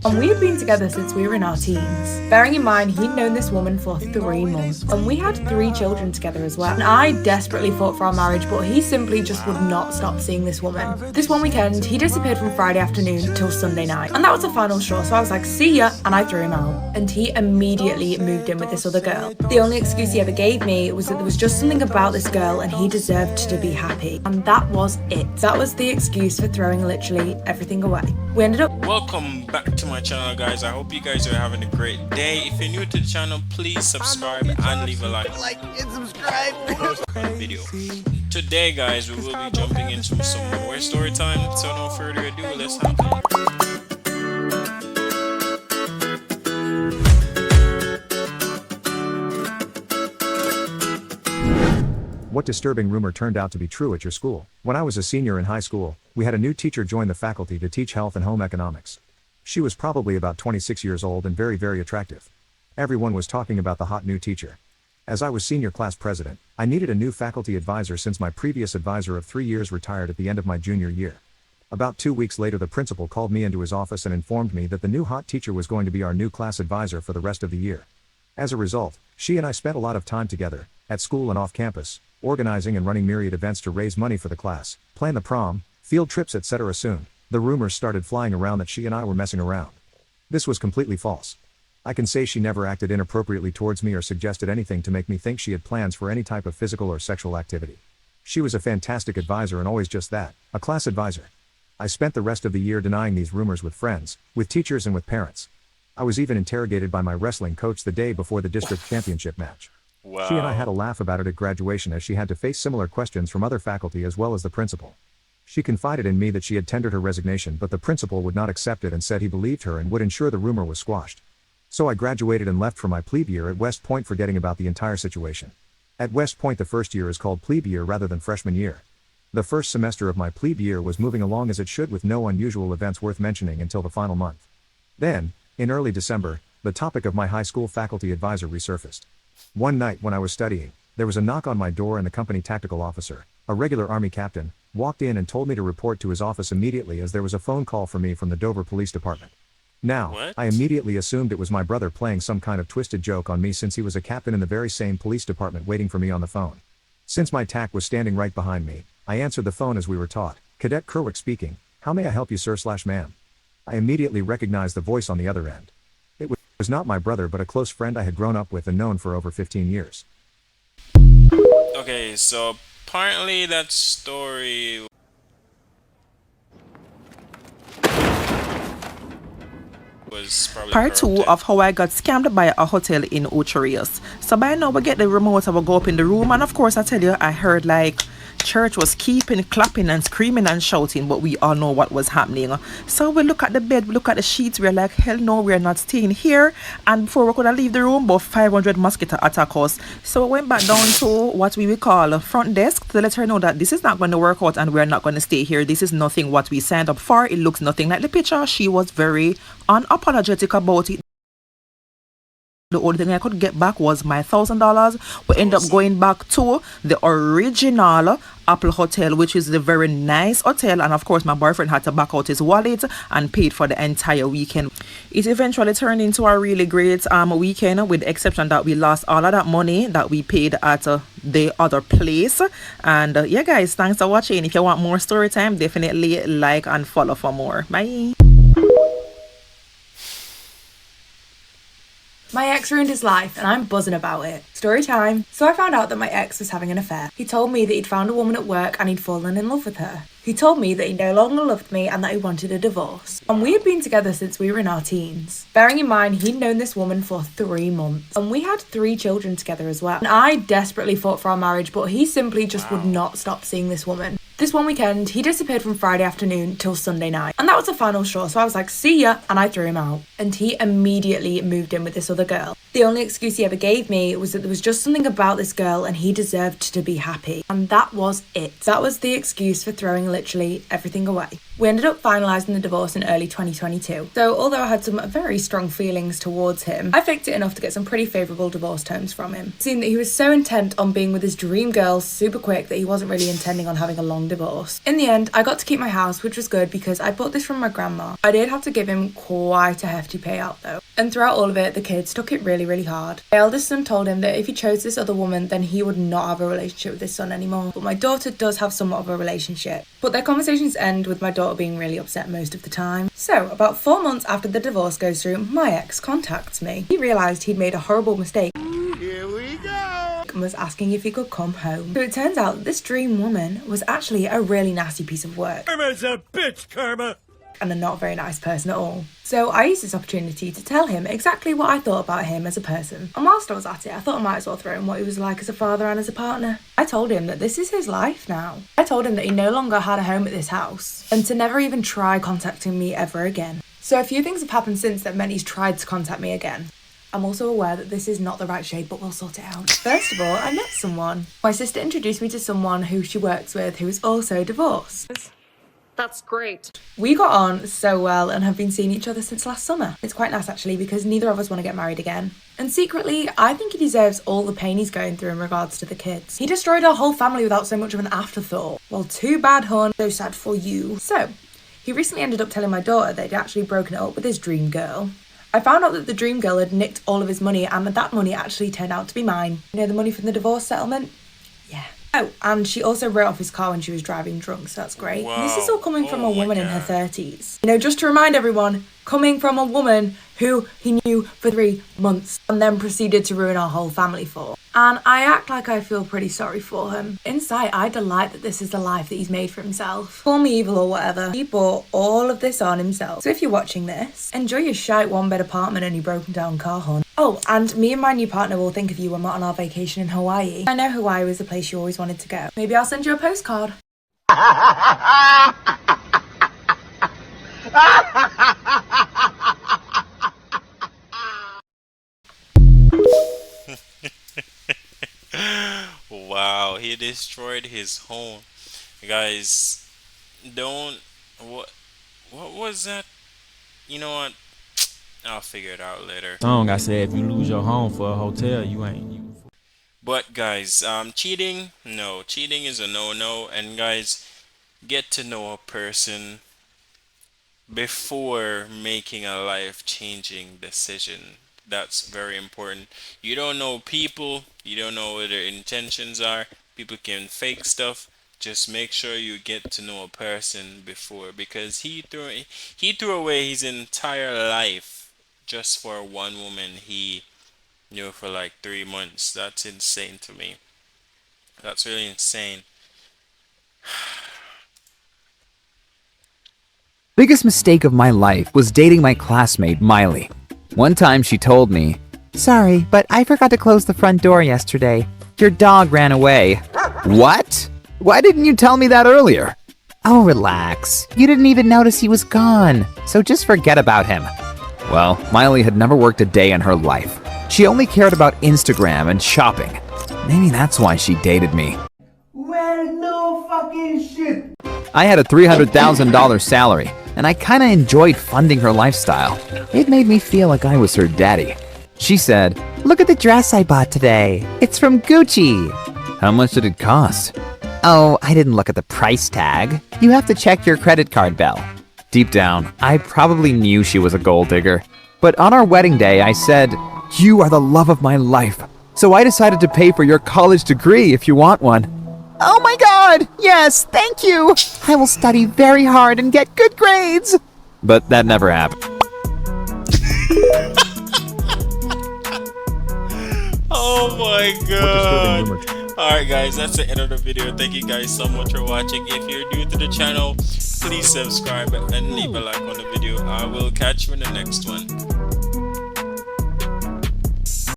And we had been together since we were in our teens. Bearing in mind, he'd known this woman for 3 months, and we had 3 children together as well. And I desperately fought for our marriage, but he simply just would not stop seeing this woman. This one weekend, he disappeared from Friday afternoon till Sunday night. And that was the final straw, so I was like, see ya, and I threw him out. And he immediately moved in with this other girl. The only excuse he ever gave me was that there was just something about this girl and he deserved to be happy. And that was it. That was the excuse for throwing literally everything away. We ended up... Welcome back to my channel, guys. I hope you guys are having a great day. If you're new to the channel, please subscribe and leave a like and subscribe on the video. Today, guys, we will be jumping into some more story time. So no further ado, let's have it. What disturbing rumor turned out to be true at your school? When I was a senior in high school, we had a new teacher join the faculty to teach health and home economics. She was probably about 26 years old and very, very attractive. Everyone was talking about the hot new teacher. As I was senior class president, I needed a new faculty advisor since my previous advisor of 3 years retired at the end of my junior year. About 2 weeks later, the principal called me into his office and informed me that the new hot teacher was going to be our new class advisor for the rest of the year. As a result, she and I spent a lot of time together, at school and off campus, organizing and running myriad events to raise money for the class, plan the prom, field trips, etc. Soon, the rumors started flying around that she and I were messing around. This was completely false. I can say she never acted inappropriately towards me or suggested anything to make me think she had plans for any type of physical or sexual activity. She was a fantastic advisor and always just that, a class advisor. I spent the rest of the year denying these rumors with friends, with teachers and with parents. I was even interrogated by my wrestling coach the day before the district championship match. Wow. She and I had a laugh about it at graduation as she had to face similar questions from other faculty as well as the principal. She confided in me that she had tendered her resignation, but the principal would not accept it and said he believed her and would ensure the rumor was squashed. So I graduated and left for my plebe year at West Point, forgetting about the entire situation. At West Point, the first year is called plebe year rather than freshman year. The first semester of my plebe year was moving along as it should, with no unusual events worth mentioning until the final month. Then, in early December, the topic of my high school faculty advisor resurfaced. One night when I was studying, there was a knock on my door and the company tactical officer, a regular Army captain, walked in and told me to report to his office immediately as there was a phone call for me from the Dover Police Department. Now, What? I immediately assumed it was my brother playing some kind of twisted joke on me since he was a captain in the very same police department waiting for me on the phone. Since my TAC was standing right behind me, I answered the phone as we were taught. Cadet Kerwick speaking. How may I help you, sir/ma'am? I immediately recognized the voice on the other end. It was not my brother but a close friend I had grown up with and known for over 15 years. Okay, so apparently that story was probably Part 2 corrupted. of how I got scammed by a hotel in Ocherius. So by now we get the remote, I will go up in the room, and of course I tell you, I heard like church was keeping clapping and screaming and shouting, but we all know what was happening. So we look at the bed, we look at the sheets, we're like, hell no, we're not staying here. And before we could leave the room, about 500 mosquito attack us. So we went back down to what we will call front desk to let her know that this is not going to work out and we're not going to stay here. This is nothing what we signed up for. It looks nothing like the picture. She was very unapologetic about it. The only thing I could get back was my $1,000. We end up going back to the original Apple Hotel, which is the very nice hotel. And of course, my boyfriend had to back out his wallet and paid for the entire weekend. It eventually turned into a really great weekend, with the exception that we lost all of that money that we paid at the other place. And yeah, guys, thanks for watching. If you want more story time, definitely like and follow for more. Bye. My ex ruined his life and I'm buzzing about it. Story time. So I found out that my ex was having an affair. He told me that he'd found a woman at work and he'd fallen in love with her. He told me that he no longer loved me and that he wanted a divorce. And we had been together since we were in our teens. Bearing in mind, he'd known this woman for 3 months. And we had 3 children together as well. And I desperately fought for our marriage, but he simply just would not stop seeing this woman. This one weekend, he disappeared from Friday afternoon till Sunday night. And that was the final straw, so I was like, see ya, and I threw him out. And he immediately moved in with this other girl. The only excuse he ever gave me was that there was just something about this girl and he deserved to be happy. And that was it. That was the excuse for throwing literally everything away. We ended up finalising the divorce in early 2022. So although I had some very strong feelings towards him, I faked it enough to get some pretty favourable divorce terms from him. Seeing that he was so intent on being with his dream girl super quick that he wasn't really intending on having a long divorce. In the end, I got to keep my house, which was good because I bought this from my grandma. I did have to give him quite a hefty payout though. And throughout all of it, the kids took it really, really hard. My eldest son told him that if he chose this other woman, then he would not have a relationship with his son anymore. But my daughter does have somewhat of a relationship. But their conversations end with my daughter being really upset most of the time. So, about 4 months after the divorce goes through, my ex contacts me. He realised he'd made a horrible mistake. Here we go! And was asking if he could come home. So it turns out that this dream woman was actually a really nasty piece of work. Karma's a bitch, Karma! And a not very nice person at all. So I used this opportunity to tell him exactly what I thought about him as a person. And whilst I was at it, I thought I might as well throw him what he was like as a father and as a partner. I told him that this is his life now. I told him that he no longer had a home at this house, and to never even try contacting me ever again. So a few things have happened since that meant he's tried to contact me again. I'm also aware that this is not the right shade, but we'll sort it out. First of all, I met someone. My sister introduced me to someone who she works with who is also divorced. That's great. We got on so well and have been seeing each other since last summer. It's quite nice actually because neither of us want to get married again. And secretly, I think he deserves all the pain he's going through in regards to the kids. He destroyed our whole family without so much of an afterthought. Well, too bad, hon. So sad for you. So, he recently ended up telling my daughter that he'd actually broken it up with his dream girl. I found out that the dream girl had nicked all of his money and that money actually turned out to be mine. You know, the money from the divorce settlement? Yeah. Oh, and she also wrote off his car when she was driving drunk, so that's great. Wow. This is all coming from a Oh my woman in her God. 30s. You know, just to remind everyone, coming from a woman who he knew for 3 months and then proceeded to ruin our whole family for. And I act like I feel pretty sorry for him. Inside, I delight that this is the life that he's made for himself. Call me evil or whatever. He brought all of this on himself. So if you're watching this, enjoy your shite one-bed apartment and your broken down car, hon. Oh, and me and my new partner will think of you when we're on our vacation in Hawaii. I know Hawaii was the place you always wanted to go. Maybe I'll send you a postcard. Wow, he destroyed his home. Guys, don't what was that? You know what? I'll figure it out later. Song I said, if you lose your home for a hotel, you ain't you. But guys, cheating, no, cheating is a no-no. And guys, get to know a person before making a life-changing decision. That's very important. You don't know people, you don't know what their intentions are. People can fake stuff. Just make sure you get to know a person before, because he threw away his entire life just for one woman he knew for like 3 months. That's insane to me. That's really insane. Biggest mistake of my life was dating my classmate, Miley. One time she told me, "Sorry, but I forgot to close the front door yesterday. Your dog ran away." What? Why didn't you tell me that earlier? Oh, relax. You didn't even notice he was gone, so just forget about him. Well, Miley had never worked a day in her life. She only cared about Instagram and shopping. Maybe that's why she dated me. Well, no fucking shit! I had a $300,000 salary, and I kinda enjoyed funding her lifestyle. It made me feel like I was her daddy. She said, "Look at the dress I bought today. It's from Gucci." How much did it cost? Oh, I didn't look at the price tag. You have to check your credit card bill. Deep down, I probably knew she was a gold digger. But on our wedding day, I said, "You are the love of my life. So I decided to pay for your college degree if you want one." Oh my God! Yes, thank you! I will study very hard and get good grades! But that never happened. Oh my disturbing god. rumor. Alright guys, that's the end of the video. Thank you guys so much for watching. If you're new to the channel, please subscribe and leave a like on the video. I will catch you in the next one.